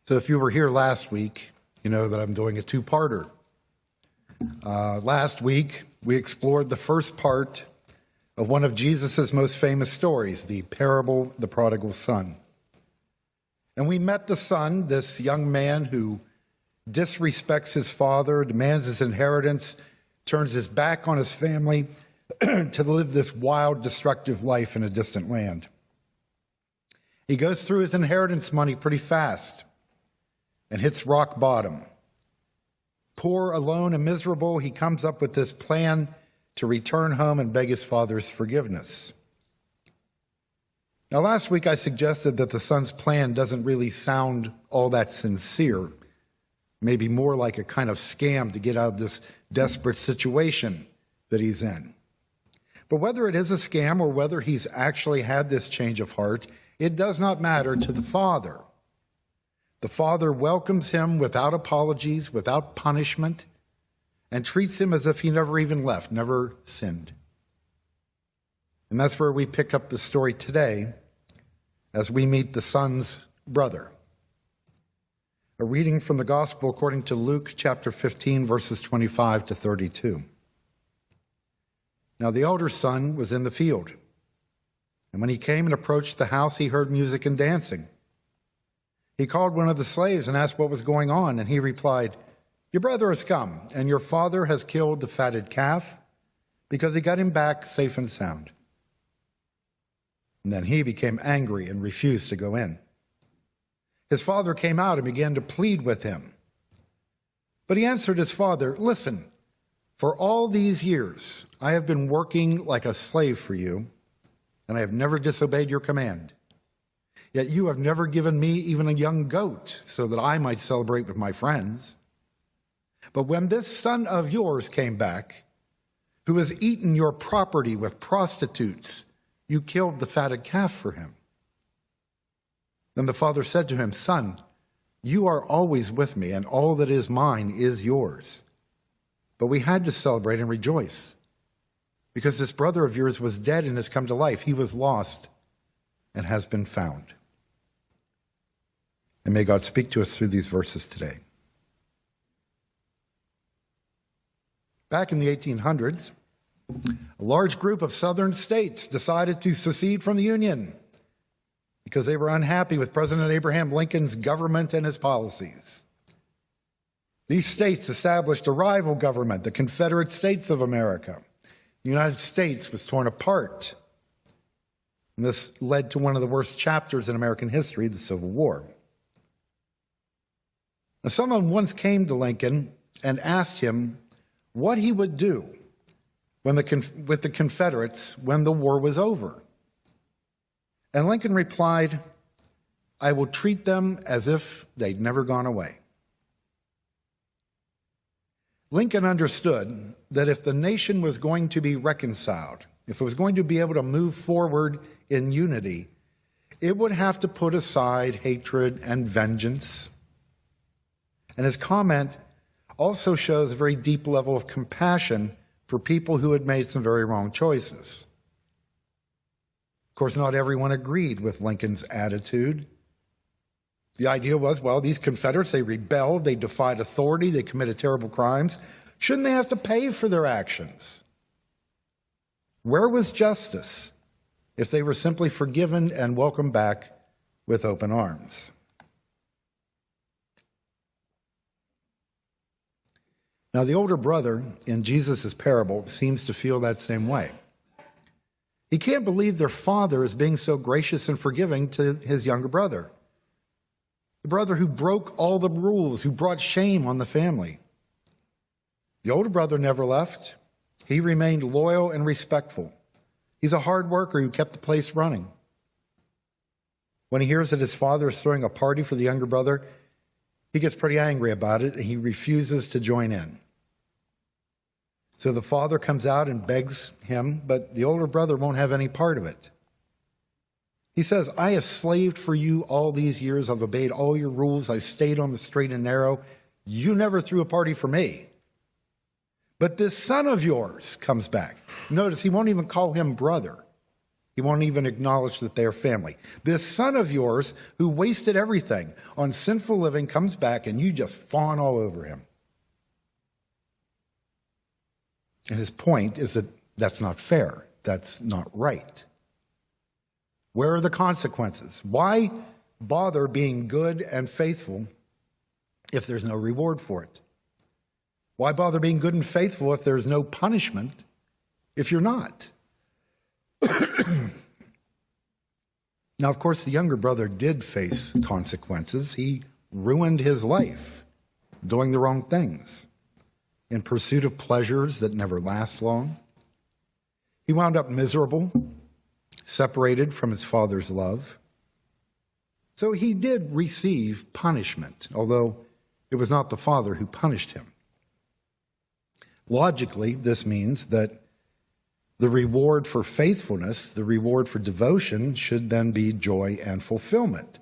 So if you were here last week, you know that I'm doing a two-parter. Last week, we explored the first part of one of Jesus' most famous stories, the parable, the Prodigal Son. And we met the son, this young man who disrespects his father, demands his inheritance, turns his back on his family to live this wild, destructive life in a distant land. He goes through his inheritance money pretty fast and hits rock bottom. Poor, alone, and miserable, he comes up with this plan to return home and beg his father's forgiveness. Now, last week I suggested that the son's plan doesn't really sound all that sincere, maybe more like a kind of scam to get out of this desperate situation that he's in. But whether it is a scam or whether he's actually had this change of heart, it does not matter to the father. The father welcomes him without apologies, without punishment, and treats him as if he never even left, never sinned. And that's where we pick up the story today as we meet the son's brother. A reading from the Gospel according to Luke chapter 15, verses 25 to 32. Now the elder son was in the field, and when he came and approached the house, he heard music and dancing. He called one of the slaves and asked what was going on, and he replied, "Your brother has come, and your father has killed the fatted calf because he got him back safe and sound." And then he became angry and refused to go in. His father came out and began to plead with him. But he answered his father, "Listen, for all these years I have been working like a slave for you, and I have never disobeyed your command. Yet you have never given me even a young goat so that I might celebrate with my friends. But when this son of yours came back, who has eaten your property with prostitutes, you killed the fatted calf for him." Then the father said to him, "Son, you are always with me, and all that is mine is yours. But we had to celebrate and rejoice, because this brother of yours was dead and has come to life. He was lost and has been found." And may God speak to us through these verses today. Back in the 1800s, a large group of southern states decided to secede from the Union because they were unhappy with President Abraham Lincoln's government and his policies. These states established a rival government, the Confederate States of America. The United States was torn apart, and this led to one of the worst chapters in American history, the Civil War. Now, someone once came to Lincoln and asked him what he would do with the Confederates when the war was over. And Lincoln replied, "I will treat them as if they'd never gone away." Lincoln understood that if the nation was going to be reconciled, if it was going to be able to move forward in unity, it would have to put aside hatred and vengeance. And his comment also shows a very deep level of compassion for people who had made some very wrong choices. Of course, not everyone agreed with Lincoln's attitude. The idea was, well, these Confederates, they rebelled, they defied authority, they committed terrible crimes. Shouldn't they have to pay for their actions? Where was justice if they were simply forgiven and welcomed back with open arms? Now, the older brother in Jesus' parable seems to feel that same way. He can't believe their father is being so gracious and forgiving to his younger brother, the brother who broke all the rules, who brought shame on the family. The older brother never left. He remained loyal and respectful. He's a hard worker who kept the place running. When he hears that his father is throwing a party for the younger brother, he gets pretty angry about it, and he refuses to join in. So the father comes out and begs him, but the older brother won't have any part of it. He says, "I have slaved for you all these years. I've obeyed all your rules. I've stayed on the straight and narrow. You never threw a party for me. But this son of yours comes back." Notice he won't even call him brother. He won't even acknowledge that they are family. This son of yours who wasted everything on sinful living comes back and you just fawn all over him. And his point is that that's not fair. That's not right. Where are the consequences? Why bother being good and faithful if there's no reward for it? Why bother being good and faithful if there's no punishment if you're not? Now, of course, the younger brother did face consequences. He ruined his life doing the wrong things in pursuit of pleasures that never last long. He wound up miserable, separated from his father's love. So he did receive punishment, although it was not the father who punished him. Logically, this means that the reward for faithfulness, the reward for devotion, should then be joy and fulfillment.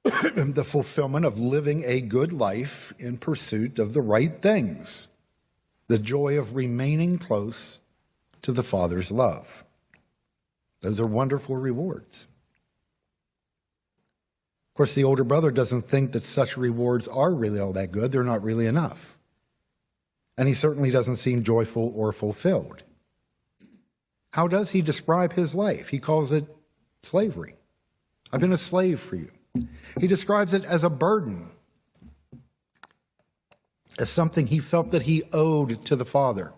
The fulfillment of living a good life in pursuit of the right things. The joy of remaining close to the Father's love. Those are wonderful rewards. Of course, the older brother doesn't think that such rewards are really all that good. They're not really enough. And he certainly doesn't seem joyful or fulfilled. How does he describe his life? He calls it slavery. I've been a slave for you. He describes it as a burden, as something he felt that he owed to the Father,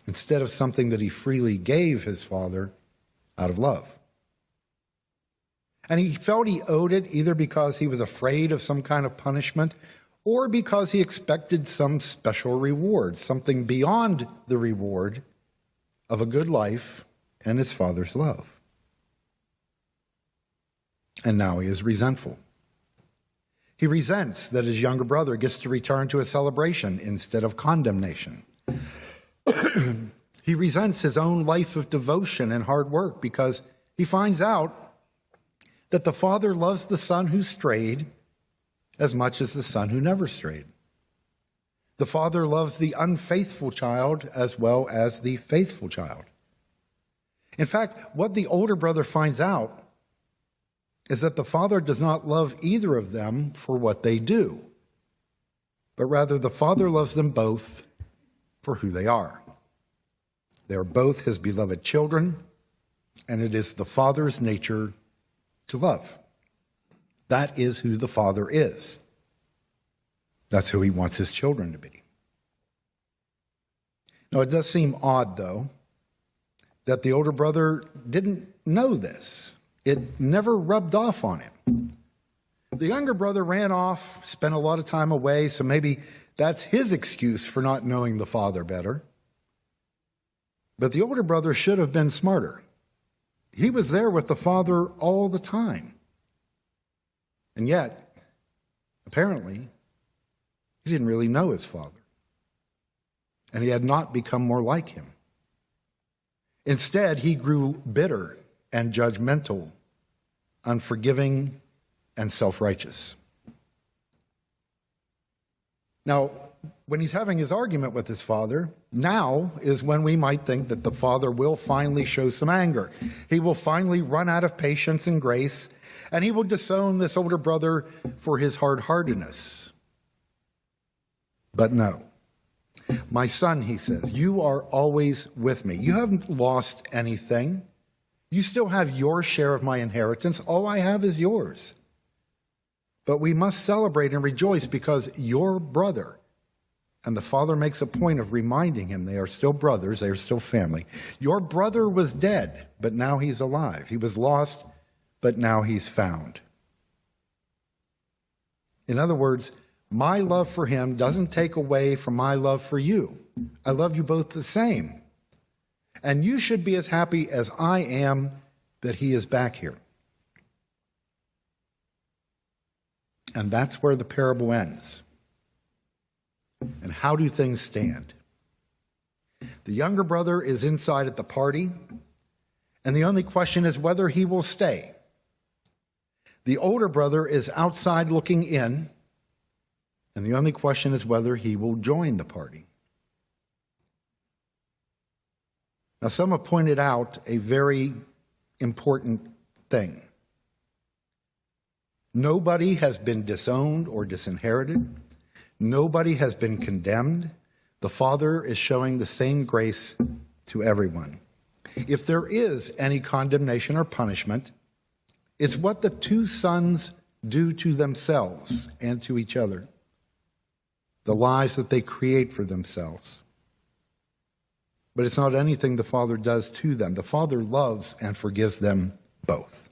instead of something that he freely gave his Father out of love. And he felt he owed it either because he was afraid of some kind of punishment or because he expected some special reward, something beyond the reward of a good life and his Father's love. And now he is resentful. He resents that his younger brother gets to return to a celebration instead of condemnation. He resents his own life of devotion and hard work because he finds out that the father loves the son who strayed as much as the son who never strayed. The father loves the unfaithful child as well as the faithful child. In fact, what the older brother finds out is that the father does not love either of them for what they do, but rather the father loves them both for who they are. They are both his beloved children, and it is the father's nature to love. That is who the father is. That's who he wants his children to be. Now, it does seem odd, though, that the older brother didn't know this. It never rubbed off on him. The younger brother ran off, spent a lot of time away, so maybe that's his excuse for not knowing the father better. But the older brother should have been smarter. He was there with the father all the time. And yet, apparently, he didn't really know his father. And he had not become more like him. Instead, he grew bitter and judgmental, unforgiving, and self-righteous. Now, when he's having his argument with his father, now is when we might think that the father will finally show some anger. He will finally run out of patience and grace, and he will disown this older brother for his hard-heartedness. But no. My son, he says, you are always with me. You haven't lost anything. You still have your share of my inheritance. All I have is yours. But we must celebrate and rejoice because your brother, and the father makes a point of reminding him they are still brothers, they are still family. Your brother was dead, but now he's alive. He was lost, but now he's found. In other words, my love for him doesn't take away from my love for you. I love you both the same. And you should be as happy as I am that he is back here. And that's where the parable ends. And how do things stand? The younger brother is inside at the party, and the only question is whether he will stay. The older brother is outside looking in, and the only question is whether he will join the party. Now, some have pointed out a very important thing. Nobody has been disowned or disinherited. Nobody has been condemned. The Father is showing the same grace to everyone. If there is any condemnation or punishment, it's what the two sons do to themselves and to each other, the lives that they create for themselves. But it's not anything the Father does to them. The Father loves and forgives them both.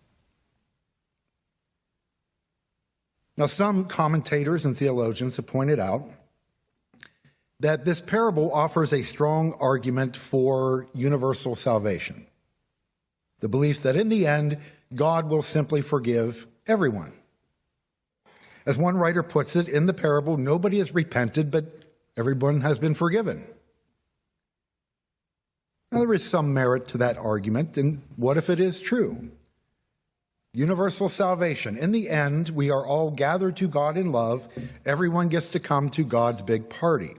Now, some commentators and theologians have pointed out that this parable offers a strong argument for universal salvation. The belief that in the end, God will simply forgive everyone. As one writer puts it, in the parable, nobody has repented, but everyone has been forgiven. Now, there is some merit to that argument, and what if it is true? Universal salvation. In the end, we are all gathered to God in love. Everyone gets to come to God's big party.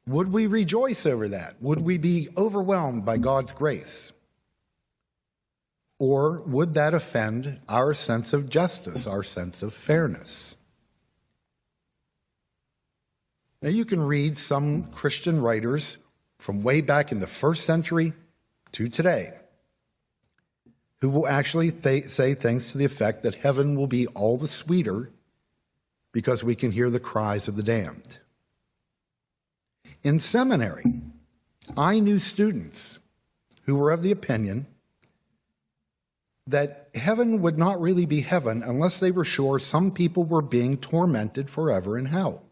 Would we rejoice over that? Would we be overwhelmed by God's grace? Or would that offend our sense of justice, our sense of fairness? Now, you can read some Christian writers from way back in the first century to today who will actually say things to the effect that heaven will be all the sweeter because we can hear the cries of the damned. In seminary, I knew students who were of the opinion that heaven would not really be heaven unless they were sure some people were being tormented forever in hell.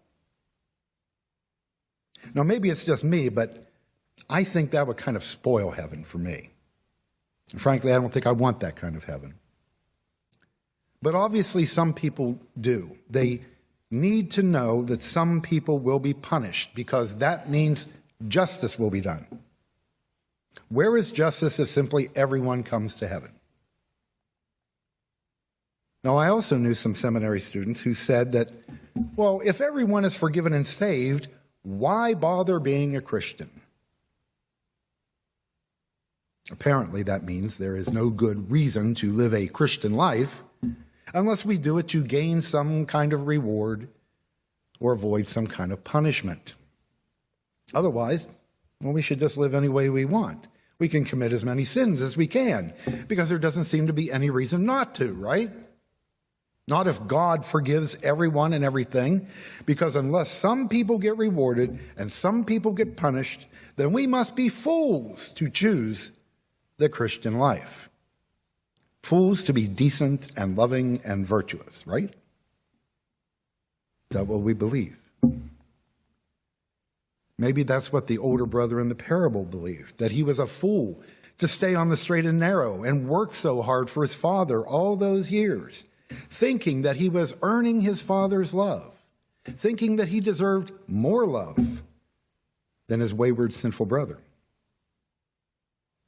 Now, maybe it's just me, but I think that would kind of spoil heaven for me. And frankly, I don't think I want that kind of heaven. But obviously, some people do. They need to know that some people will be punished because that means justice will be done. Where is justice if simply everyone comes to heaven? Now, I also knew some seminary students who said that, well, if everyone is forgiven and saved, why bother being a Christian? Apparently, that means there is no good reason to live a Christian life unless we do it to gain some kind of reward or avoid some kind of punishment. Otherwise, well, we should just live any way we want. We can commit as many sins as we can because there doesn't seem to be any reason not to, right? Not if God forgives everyone and everything, because unless some people get rewarded and some people get punished, then we must be fools to choose the Christian life. Fools to be decent and loving and virtuous, right? Is that what we believe? Maybe that's what the older brother in the parable believed, that he was a fool to stay on the straight and narrow and work so hard for his father all those years, thinking that he was earning his father's love, thinking that he deserved more love than his wayward, sinful brother.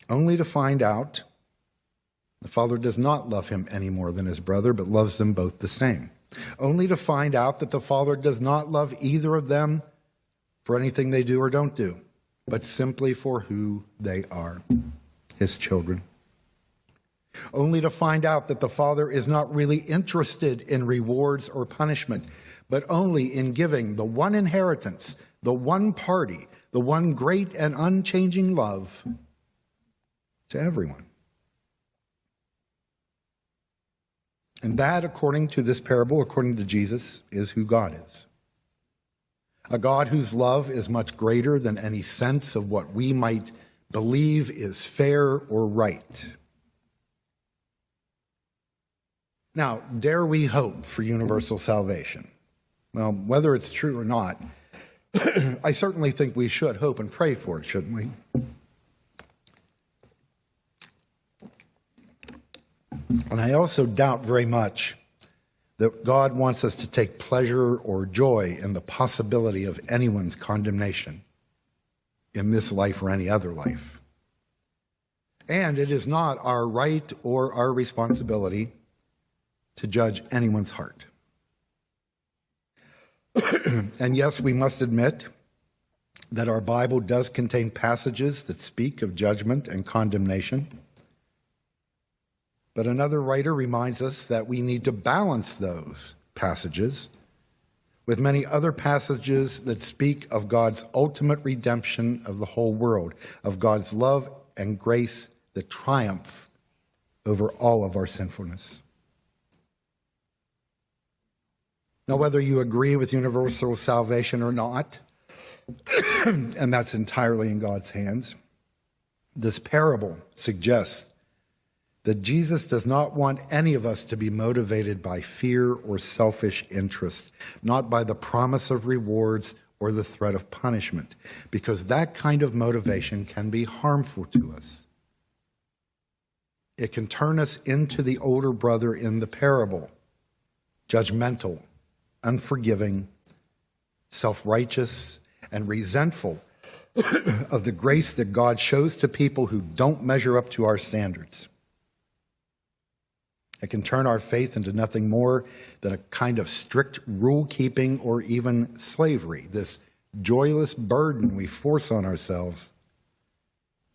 Only to find out the father does not love him any more than his brother, but loves them both the same. Only to find out that the father does not love either of them for anything they do or don't do, but simply for who they are, his children. Only to find out that the Father is not really interested in rewards or punishment, but only in giving the one inheritance, the one party, the one great and unchanging love to everyone. And that, according to this parable, according to Jesus, is who God is. A God whose love is much greater than any sense of what we might believe is fair or right. Now, dare we hope for universal salvation? Well, whether it's true or not, I certainly think we should hope and pray for it, shouldn't we? And I also doubt very much that God wants us to take pleasure or joy in the possibility of anyone's condemnation in this life or any other life. And it is not our right or our responsibility to judge anyone's heart. And yes, we must admit that our Bible does contain passages that speak of judgment and condemnation. But another writer reminds us that we need to balance those passages with many other passages that speak of God's ultimate redemption of the whole world, of God's love and grace that triumph over all of our sinfulness. Now, whether you agree with universal salvation or not, and that's entirely in God's hands, this parable suggests that Jesus does not want any of us to be motivated by fear or selfish interest, not by the promise of rewards or the threat of punishment, because that kind of motivation can be harmful to us. It can turn us into the older brother in the parable, judgmental, unforgiving, self-righteous, and resentful of the grace that God shows to people who don't measure up to our standards. It can turn our faith into nothing more than a kind of strict rule-keeping or even slavery, this joyless burden we force on ourselves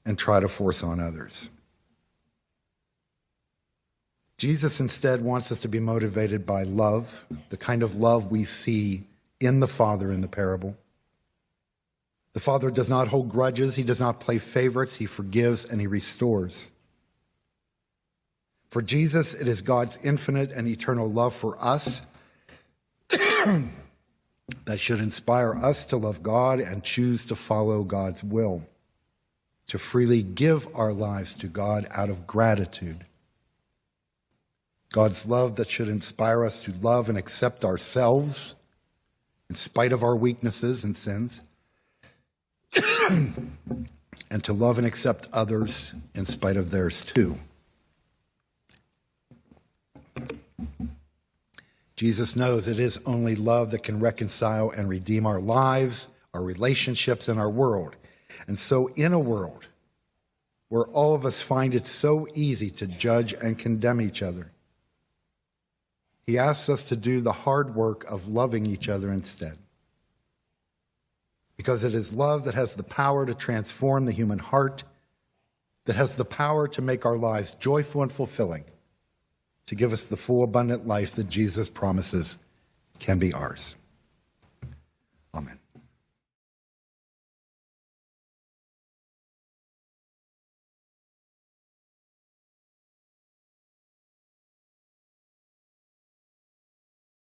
and try to force on others. Jesus instead wants us to be motivated by love, the kind of love we see in the Father in the parable. The Father does not hold grudges, he does not play favorites, he forgives and he restores. For Jesus, it is God's infinite and eternal love for us that should inspire us to love God and choose to follow God's will, to freely give our lives to God out of gratitude. God's love that should inspire us to love and accept ourselves in spite of our weaknesses and sins, and to love and accept others in spite of theirs too. Jesus knows it is only love that can reconcile and redeem our lives, our relationships, and our world. And so in a world where all of us find it so easy to judge and condemn each other, he asks us to do the hard work of loving each other instead. Because it is love that has the power to transform the human heart, that has the power to make our lives joyful and fulfilling, to give us the full, abundant life that Jesus promises can be ours. Amen.